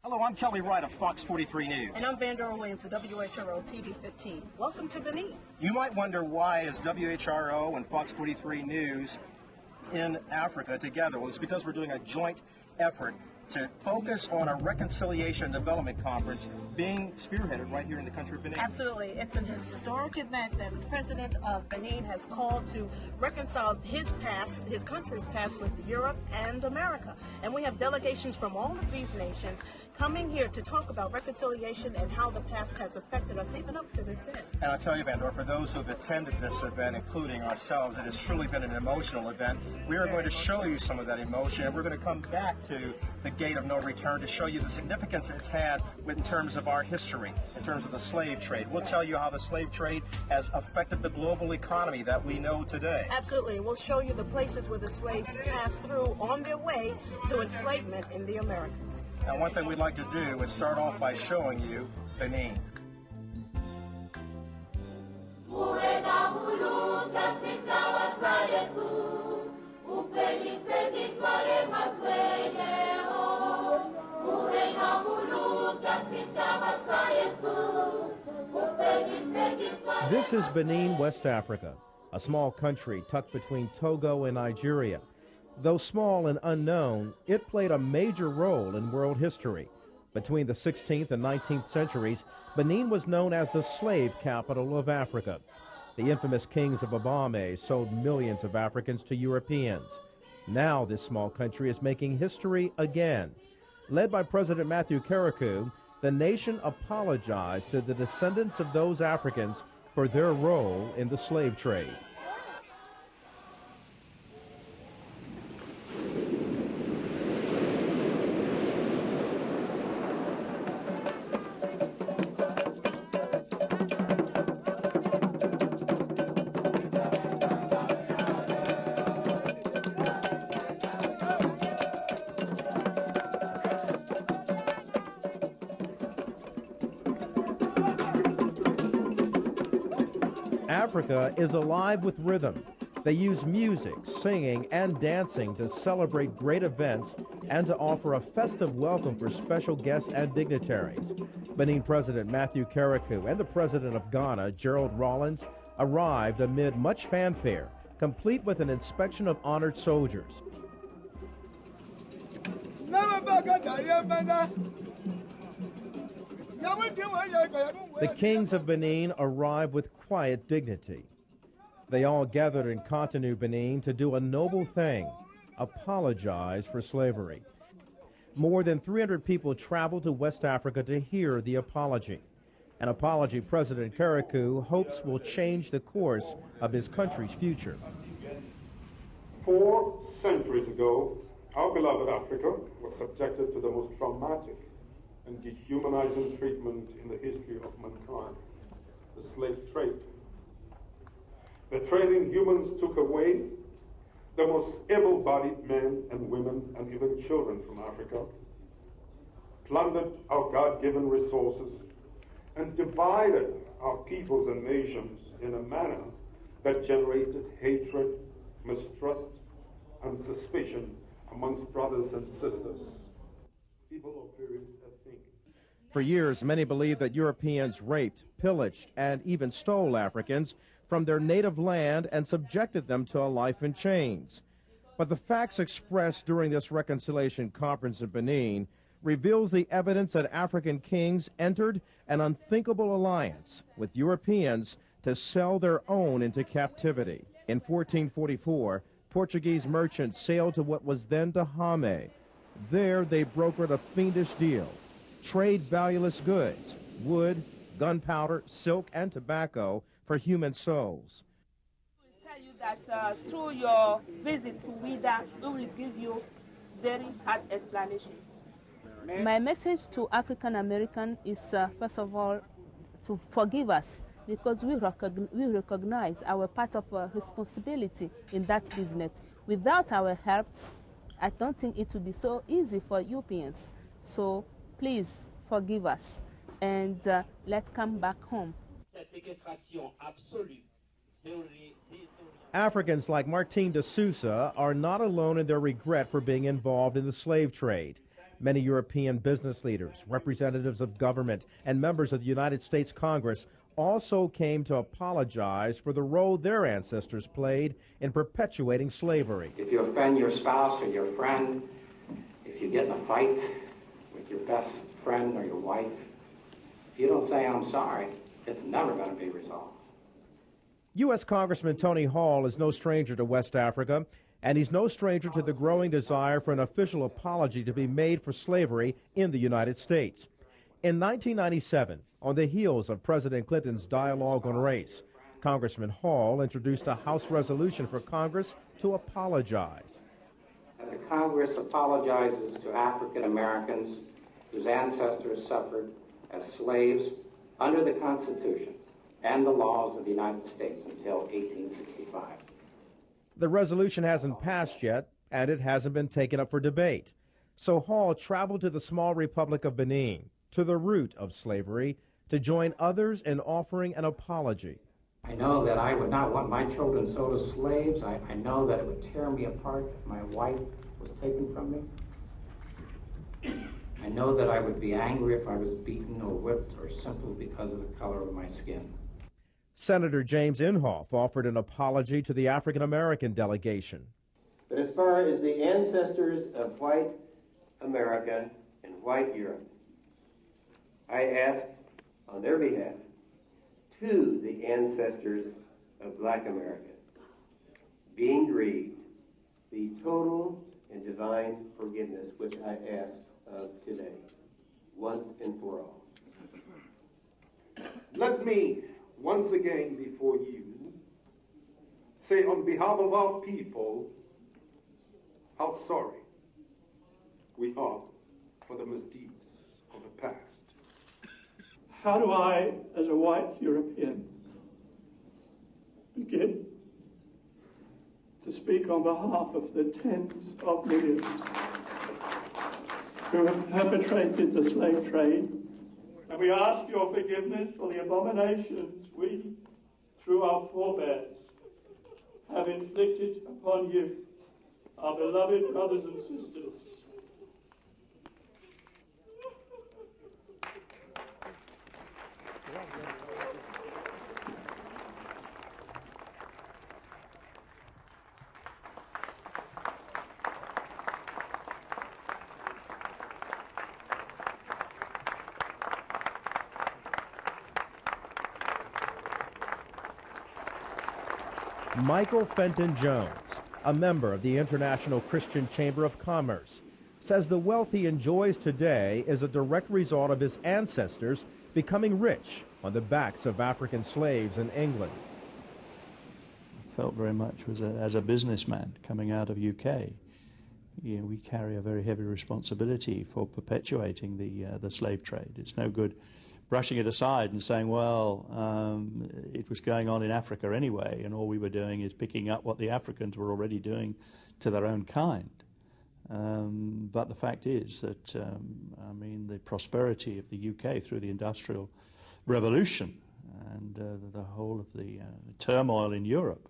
Hello, I'm Kelly Wright of Fox 43 News. And I'm Vandora Williams of WHRO TV 15. Welcome to Benin. You might wonder why is WHRO and Fox 43 News in Africa together. Well, it's because we're doing a joint effort to focus on a reconciliation and development conference being spearheaded right here in the country of Benin. Absolutely. It's an historic event that the president of Benin has called to reconcile his past, his country's past, with Europe and America. And we have delegations from all of these nations coming here to talk about reconciliation and how the past has affected us even up to this day. And I'll tell you, Vandora, for those who have attended this event, including ourselves, it has truly been an emotional event. We are going to show you some of that emotion, and we're going to come back to the gate of no return to show you the significance it's had in terms of our history, in terms of the slave trade. We'll tell you how the slave trade has affected the global economy that we know today. Absolutely. We'll show you the places where the slaves passed through on their way to enslavement in the Americas. Now, one thing we'd like to do is start off by showing you Benin. This is Benin, West Africa, a small country tucked between Togo and Nigeria. Though small and unknown, it played a major role in world history. Between the 16th and 19th centuries, Benin was known as the slave capital of Africa. The infamous kings of Abame sold millions of Africans to Europeans. Now this small country is making history again. Led by President Matthew Karakou, the nation apologized to the descendants of those Africans for their role in the slave trade. Africa is alive with rhythm. They use music, singing, and dancing to celebrate great events and to offer a festive welcome for special guests and dignitaries. Benin President Matthew Karakou and the President of Ghana, Gerald Rawlings, arrived amid much fanfare, complete with an inspection of honored soldiers. The kings of Benin arrived with quiet dignity. They all gathered in Cotonou, Benin, to do a noble thing, apologize for slavery. More than 300 people traveled to West Africa to hear the apology. An apology President Karakou hopes will change the course of his country's future. 4 centuries ago, our beloved Africa was subjected to the most traumatic and dehumanizing treatment in the history of mankind, the slave trade. The trading humans took away the most able-bodied men and women and even children from Africa, plundered our God-given resources, and divided our peoples and nations in a manner that generated hatred, mistrust, and suspicion amongst brothers and sisters, people of various ethnic. For years, many believed that Europeans raped, pillaged, and even stole Africans from their native land and subjected them to a life in chains. But the facts expressed during this reconciliation conference in Benin reveals the evidence that African kings entered an unthinkable alliance with Europeans to sell their own into captivity. In 1444, Portuguese merchants sailed to what was then Dahomey. There they brokered a fiendish deal: trade valueless goods, wood, gunpowder, silk, and tobacco for human souls. I will tell you that through your visit to WIDA, we will give you very hard explanations. My message to African American is, first of all, to forgive us, because we recognize our part of responsibility in that business. Without our helps, I don't think it would be so easy for Europeans. So please forgive us and let's come back home. Africans like Martin de Souza are not alone in their regret for being involved in the slave trade. Many European business leaders, representatives of government, and members of the United States Congress also came to apologize for the role their ancestors played in perpetuating slavery. If you offend your spouse or your friend, if you get in a fight with your best friend or your wife, if you don't say I'm sorry, it's never going to be resolved. U.S. Congressman Tony Hall is no stranger to West Africa, and he's no stranger to the growing desire for an official apology to be made for slavery in the United States. In 1997, on the heels of President Clinton's dialogue on race, Congressman Hall introduced a House resolution for Congress to apologize. The Congress apologizes to African Americans whose ancestors suffered as slaves under the Constitution and the laws of the United States until 1865. The resolution hasn't passed yet, and it hasn't been taken up for debate. So Hall traveled to the small Republic of Benin, to the root of slavery, to join others in offering an apology. I know that I would not want my children sold as slaves. I know that it would tear me apart if my wife was taken from me. I know that I would be angry if I was beaten or whipped or simply because of the color of my skin. Senator James Inhofe offered an apology to the African American delegation. But as far as the ancestors of white America and white Europe, I ask on their behalf to the ancestors of black America, being grieved, the total and divine forgiveness which I ask of today, once and for all. Let me, once again before you, say on behalf of our people how sorry we are for the misdeeds of the past. How do I, as a white European, begin to speak on behalf of the tens of millions who have perpetrated the slave trade? And we ask your forgiveness for the abominations we, through our forebears, have inflicted upon you, our beloved brothers and sisters. Michael Fenton Jones, a member of the International Christian Chamber of Commerce, says the wealth he enjoys today is a direct result of his ancestors becoming rich on the backs of African slaves in England. I felt very much as a businessman coming out of UK. You know, we carry a very heavy responsibility for perpetuating the slave trade. It's no good brushing it aside and saying, well, it was going on in Africa anyway, and all we were doing is picking up what the Africans were already doing to their own kind. But the fact is that, I mean, the prosperity of the UK through the Industrial Revolution and the whole of the turmoil in Europe,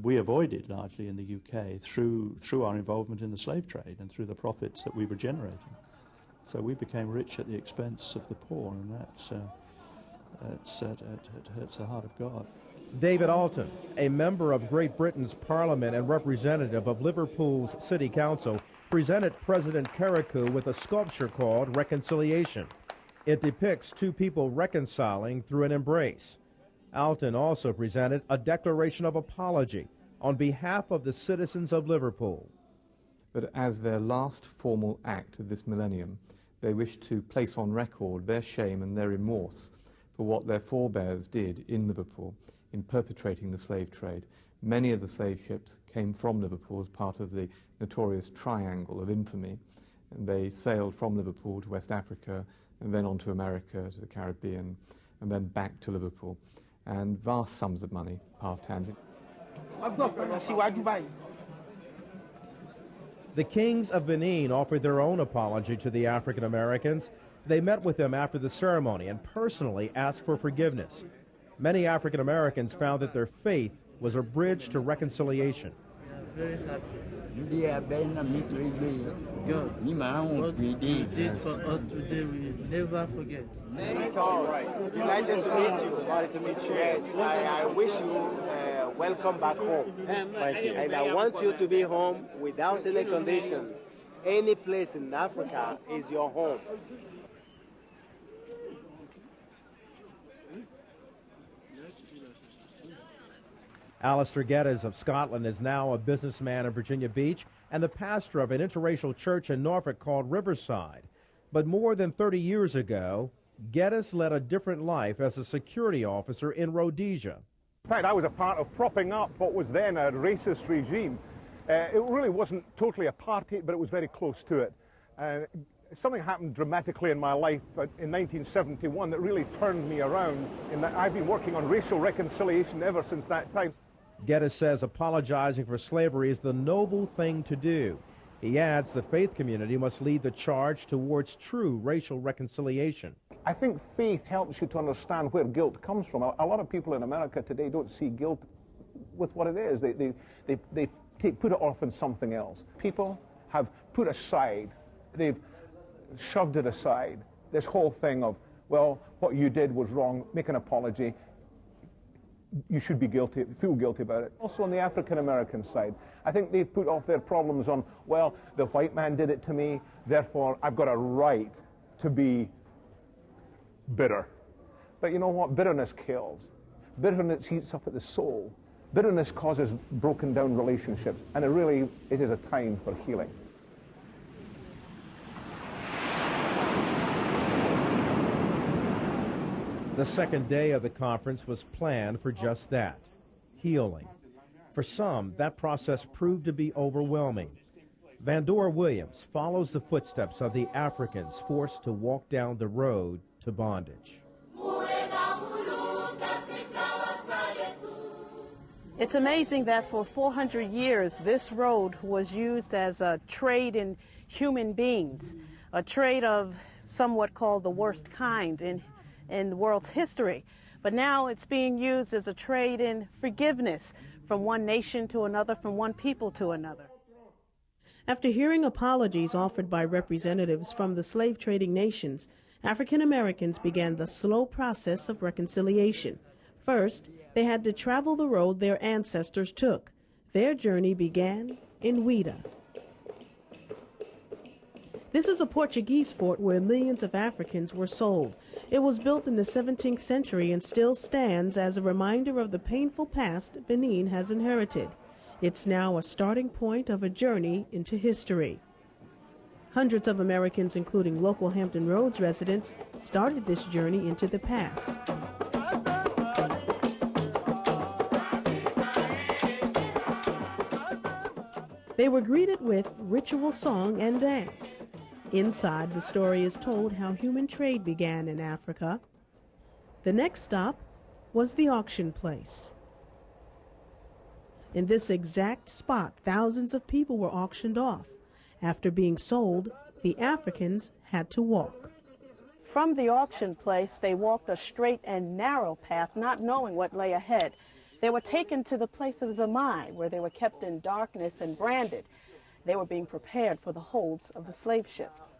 we avoided largely in the UK through our involvement in the slave trade and through the profits that we were generating. So we became rich at the expense of the poor, and it hurts the heart of God. David Alton, a member of Great Britain's Parliament and representative of Liverpool's City Council, presented President Karakou with a sculpture called Reconciliation. It depicts two people reconciling through an embrace. Alton also presented a declaration of apology on behalf of the citizens of Liverpool. But as their last formal act of this millennium, they wish to place on record their shame and their remorse for what their forebears did in Liverpool in perpetrating the slave trade. Many of the slave ships came from Liverpool as part of the notorious Triangle of Infamy, and they sailed from Liverpool to West Africa and then on to America, to the Caribbean, and then back to Liverpool. And vast sums of money passed hands. The kings of Benin offered their own apology to the African Americans. They met with them after the ceremony and personally asked for forgiveness. Many African Americans found that their faith was a bridge to reconciliation. Very happy. God, what you did for us today, we never forget. All right. Delighted to meet you. Delighted to meet you. Yes, I wish you welcome back home. Thank you. And I want you to be home without any condition. Any place in Africa is your home. Alistair Geddes of Scotland is now a businessman in Virginia Beach and the pastor of an interracial church in Norfolk called Riverside. But more than 30 years ago, Geddes led a different life as a security officer in Rhodesia. In fact, I was a part of propping up what was then a racist regime. It really wasn't totally apartheid, but it was very close to it. Something happened dramatically in my life in 1971 that really turned me around, in that I've been working on racial reconciliation ever since that time. Geddes says apologizing for slavery is the noble thing to do. He adds the faith community must lead the charge towards true racial reconciliation. I think faith helps you to understand where guilt comes from. A lot of people in America today don't see guilt with what it is. They put it off on something else. People have put aside, they've shoved it aside, this whole thing of, well, what you did was wrong, make an apology, you should be guilty, feel guilty about it. Also on the African American side, I think they've put off their problems on, well, the white man did it to me, therefore I've got a right to be bitter. But you know what? Bitterness kills. Bitterness heats up at the soul. Bitterness causes broken down relationships, and it is a time for healing. The second day of the conference was planned for just that, healing. For some, that process proved to be overwhelming. Vandora Williams follows the footsteps of the Africans forced to walk down the road to bondage. It's amazing that for 400 years, this road was used as a trade in human beings, a trade of somewhat called the worst kind in the world's history. But now it's being used as a trade in forgiveness from one nation to another, from one people to another. After hearing apologies offered by representatives from the slave trading nations, African Americans began the slow process of reconciliation. First, they had to travel the road their ancestors took. Their journey began in Ouida. This is a Portuguese fort where millions of Africans were sold. It was built in the 17th century and still stands as a reminder of the painful past Benin has inherited. It's now a starting point of a journey into history. Hundreds of Americans, including local Hampton Roads residents, started this journey into the past. They were greeted with ritual song and dance. Inside, the story is told how human trade began in Africa. The next stop was the auction place. In this exact spot, thousands of people were auctioned off. After being sold, the Africans had to walk. From the auction place, they walked a straight and narrow path, not knowing what lay ahead. They were taken to the place of Zamai, where they were kept in darkness and branded. They were being prepared for the holds of the slave ships.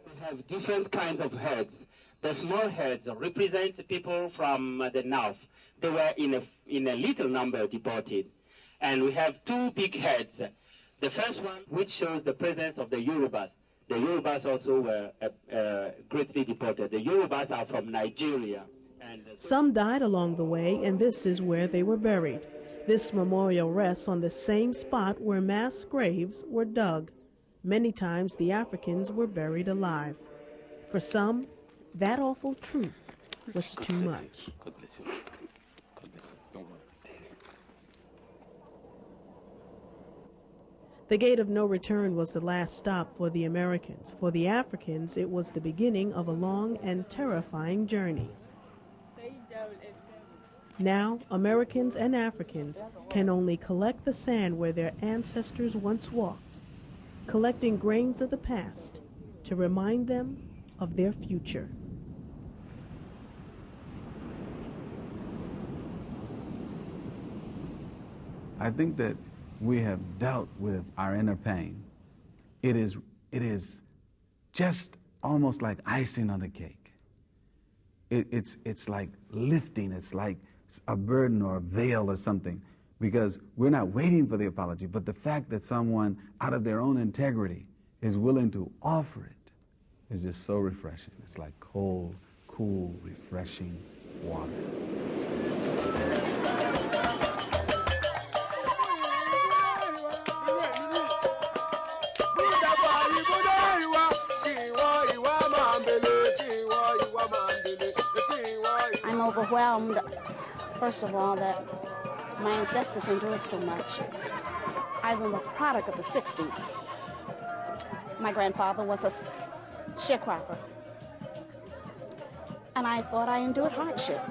We have different kinds of heads. The small heads represent people from the north. They were in a little number deported. And we have two big heads. The first one, which shows the presence of the Yorubas. The Yorubas also were greatly deported. The Yorubas are from Nigeria. Some died along the way, and this is where they were buried. This memorial rests on the same spot where mass graves were dug. Many times the Africans were buried alive. For some, that awful truth was too much. God bless you. God bless you. Don't worry. The gate of no return was the last stop for the Americans. For the Africans, it was the beginning of a long and terrifying journey. Now, Americans and Africans can only collect the sand where their ancestors once walked, collecting grains of the past to remind them of their future. I think that we have dealt with our inner pain, it is just almost like icing on the cake. It's like lifting, it's like a burden or a veil or something, because we're not waiting for the apology, but the fact that someone out of their own integrity is willing to offer it is just so refreshing. It's like cold, cool, refreshing water. I'm overwhelmed, first of all, that my ancestors endured so much. I'm a product of the 60s. My grandfather was a sharecropper, and I thought I endured hardship.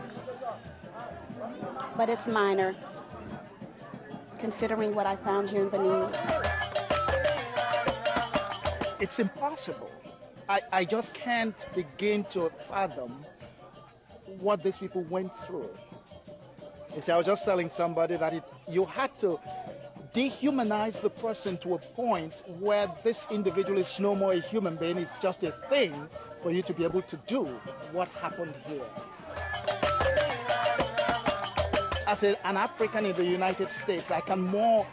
But it's minor, considering what I found here in Benin. It's impossible. I just can't begin to fathom what these people went through. You see, I was just telling somebody that you had to dehumanize the person to a point where this individual is no more a human being, it's just a thing for you to be able to do what happened here. As an African in the United States, I can more,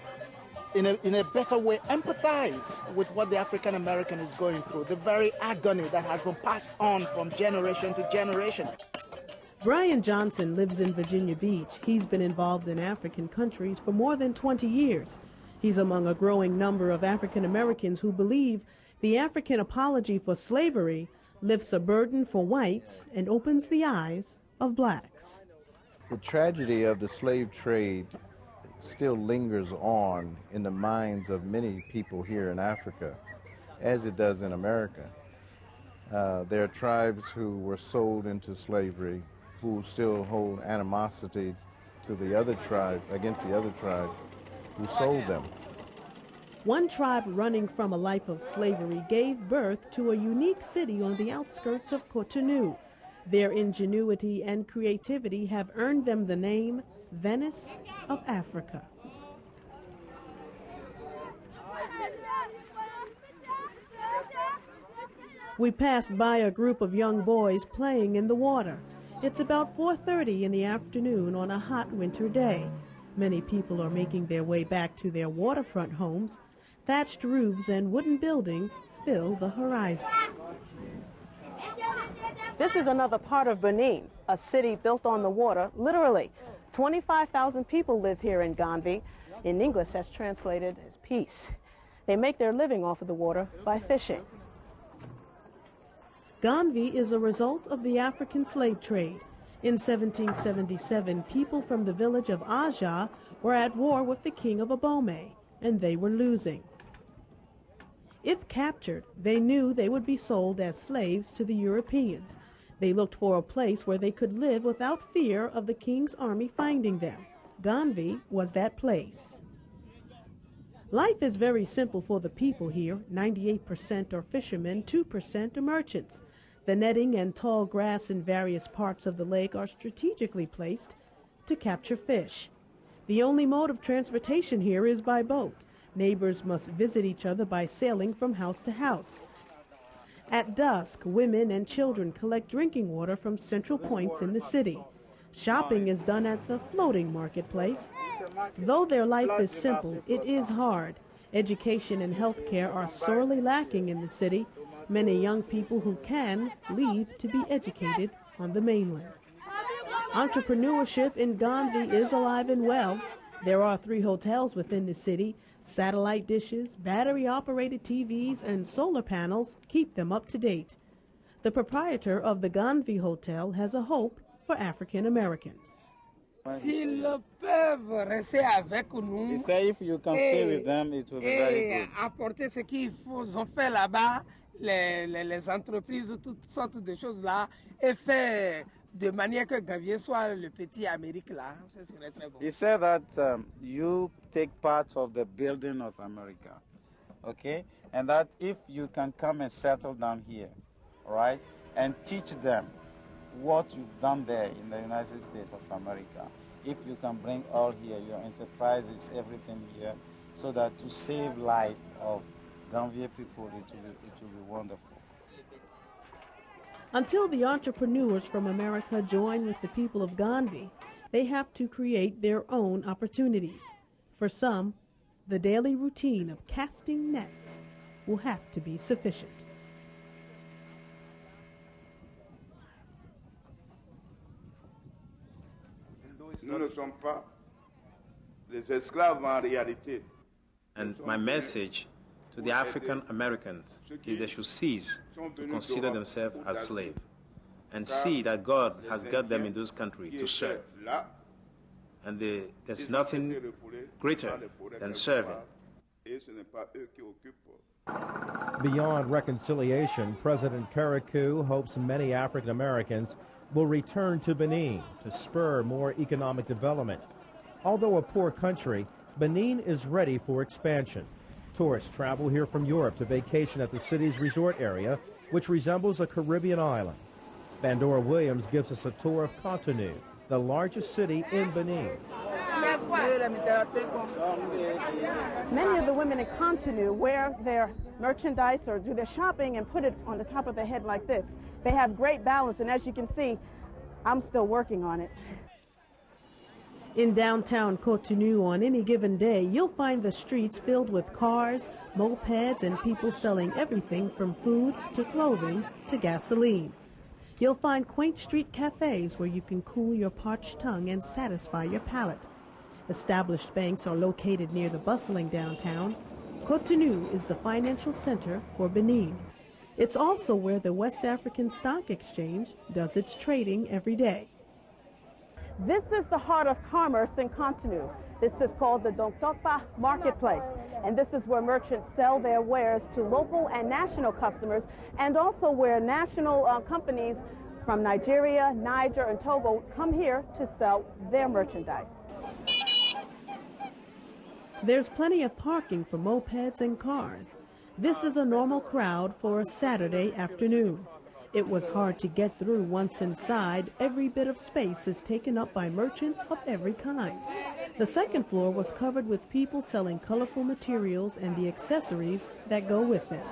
in a better way, empathize with what the African American is going through, the very agony that has been passed on from generation to generation. Brian Johnson lives in Virginia Beach. He's been involved in African countries for more than 20 years. He's among a growing number of African Americans who believe the African apology for slavery lifts a burden for whites and opens the eyes of blacks. The tragedy of the slave trade still lingers on in the minds of many people here in Africa, as it does in America. There are tribes who were sold into slavery who still hold animosity to the other tribe, against the other tribes who sold them. One tribe running from a life of slavery gave birth to a unique city on the outskirts of Cotonou. Their ingenuity and creativity have earned them the name Venice of Africa. We passed by a group of young boys playing in the water. It's about 4:30 in the afternoon on a hot winter day. Many people are making their way back to their waterfront homes. Thatched roofs and wooden buildings fill the horizon. This is another part of Benin, a city built on the water, literally. 25,000 people live here in Ganvi. In English, that's translated as peace. They make their living off of the water by fishing. Ganvi is a result of the African slave trade. In 1777, people from the village of Aja were at war with the king of Abomey, and they were losing. If captured, they knew they would be sold as slaves to the Europeans. They looked for a place where they could live without fear of the king's army finding them. Ganvi was that place. Life is very simple for the people here. 98% are fishermen, 2% are merchants. The netting and tall grass in various parts of the lake are strategically placed to capture fish. The only mode of transportation here is by boat. Neighbors must visit each other by sailing from house to house. At dusk, women and children collect drinking water from central points in the city. Shopping is done at the floating marketplace. Though their life is simple, it is hard. Education and health care are sorely lacking in the city. Many young people who can leave to be educated on the mainland. Entrepreneurship in Ganvi is alive and well. There are 3 hotels within the city. Satellite dishes, battery-operated TVs, and solar panels keep them up to date. The proprietor of the Ganvi Hotel has a hope for African Americans. S'ils peuvent rester avec nous, He said if you can stay with them, it will be very good. apporter ce qu'ils ont fait là-bas, les entreprises, toutes sortes de choses là, et faire de manière que Ganvier soit le petit Amérique là, ce serait très bon. He said that you take part of the building of America, okay? And that if you can come and settle down here, all right, and teach them what you've done there in the United States of America, if you can bring all here, your enterprises, everything here, so that to save life of Gambier people, it will be wonderful. Until the entrepreneurs from America join with the people of Gambia, they have to create their own opportunities. For some, the daily routine of casting nets will have to be sufficient. Nous ne sommes pas des esclaves en réalité. And my message to the African Americans is they should cease to consider themselves as slaves and see that God has got them in this country to serve. And there's nothing greater than serving. Beyond reconciliation, President Karakou hopes many African Americans will return to Benin to spur more economic development. Although a poor country, Benin is ready for expansion. Tourists travel here from Europe to vacation at the city's resort area, which resembles a Caribbean island. Bandora Williams gives us a tour of Cotonou, the largest city in Benin. Many of the women in Cotonou wear their merchandise or do their shopping and put it on the top of their head like this. They have great balance, and as you can see, I'm still working on it. In downtown Cotonou on any given day, you'll find the streets filled with cars, mopeds, and people selling everything from food to clothing to gasoline. You'll find quaint street cafes where you can cool your parched tongue and satisfy your palate. Established banks are located near the bustling downtown. Cotonou is the financial center for Benin. It's also where the West African Stock Exchange does its trading every day. This is the heart of commerce in Cotonou. This is called the Dontokpa Marketplace, and this is where merchants sell their wares to local and national customers, and also where national companies from Nigeria, Niger, and Togo come here to sell their merchandise. There's plenty of parking for mopeds and cars. This is a normal crowd for a Saturday afternoon. It was hard to get through once inside. Every bit of space is taken up by merchants of every kind. The second floor was covered with people selling colorful materials and the accessories that go with them.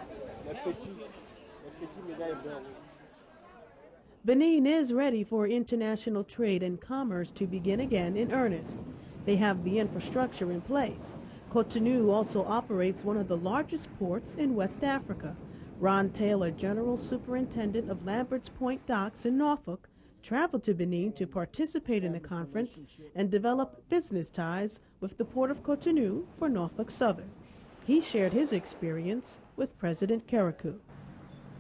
Benin is ready for international trade and commerce to begin again in earnest. They have the infrastructure in place. Cotonou also operates one of the largest ports in West Africa. Ron Taylor, General Superintendent of Lambert's Point Docks in Norfolk, traveled to Benin to participate in the conference and develop business ties with the Port of Cotonou for Norfolk Southern. He shared his experience with President Karakou.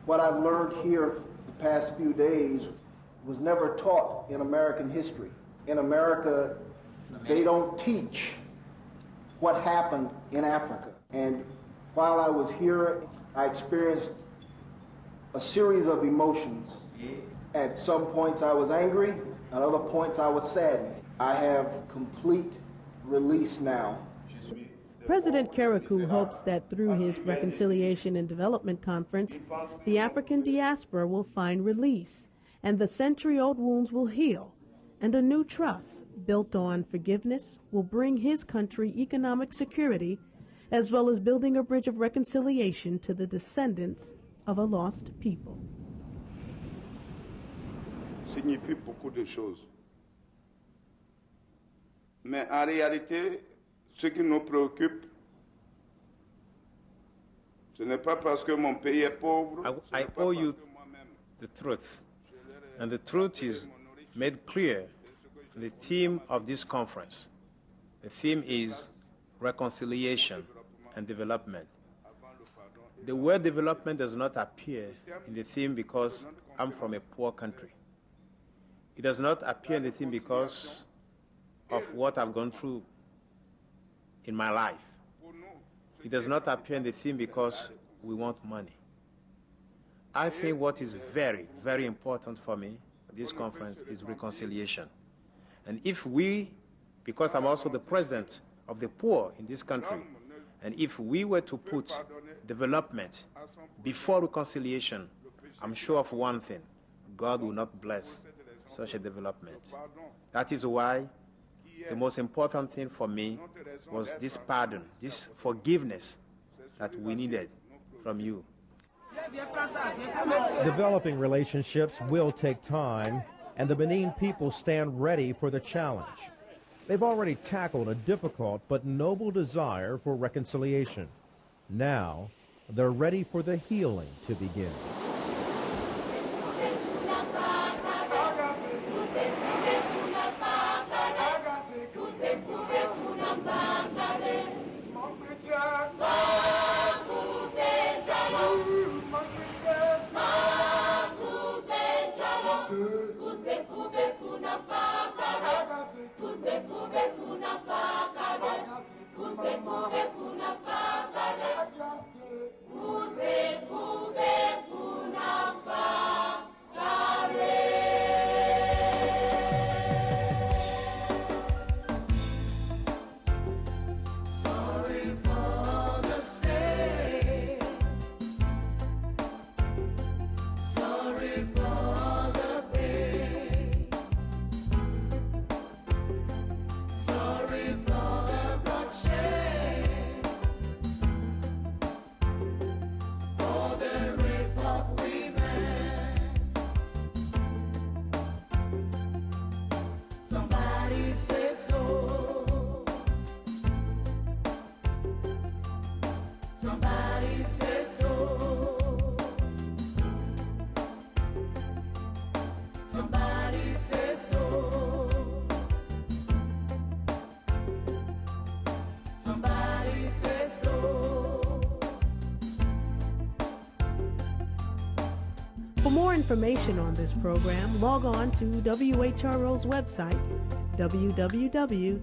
What I've learned here the past few days was never taught in American history. In America, they don't teach what happened in Africa. And while I was here, I experienced a series of emotions. At some points I was angry, at other points I was saddened. I have complete release now. President Karakou hopes that through his Reconciliation and Development Conference, the African diaspora will find release, and the century-old wounds will heal, and a new trust built on forgiveness will bring his country economic security, as well as building a bridge of reconciliation to the descendants of a lost people. Signifie beaucoup de choses. Mais en réalité, ce qui nous préoccupe, ce n'est pas parce que mon pays est pauvre. I owe you the truth, and the truth is made clear in the theme of this conference. The theme is reconciliation and development. The word development does not appear in the theme because I'm from a poor country. It does not appear in the theme because of what I've gone through in my life. It does not appear in the theme because we want money. I think what is very, very important for me at this conference is reconciliation. And if we, because I'm also the president of the poor in this country, and if we were to put development before reconciliation, I'm sure of one thing: God will not bless such a development. That is why the most important thing for me was this pardon, this forgiveness that we needed from you. Developing relationships will take time, and the Benin people stand ready for the challenge. They've already tackled a difficult but noble desire for reconciliation. Now, they're ready for the healing to begin. For more information on this program, log on to WHRO's website, www.whro.org.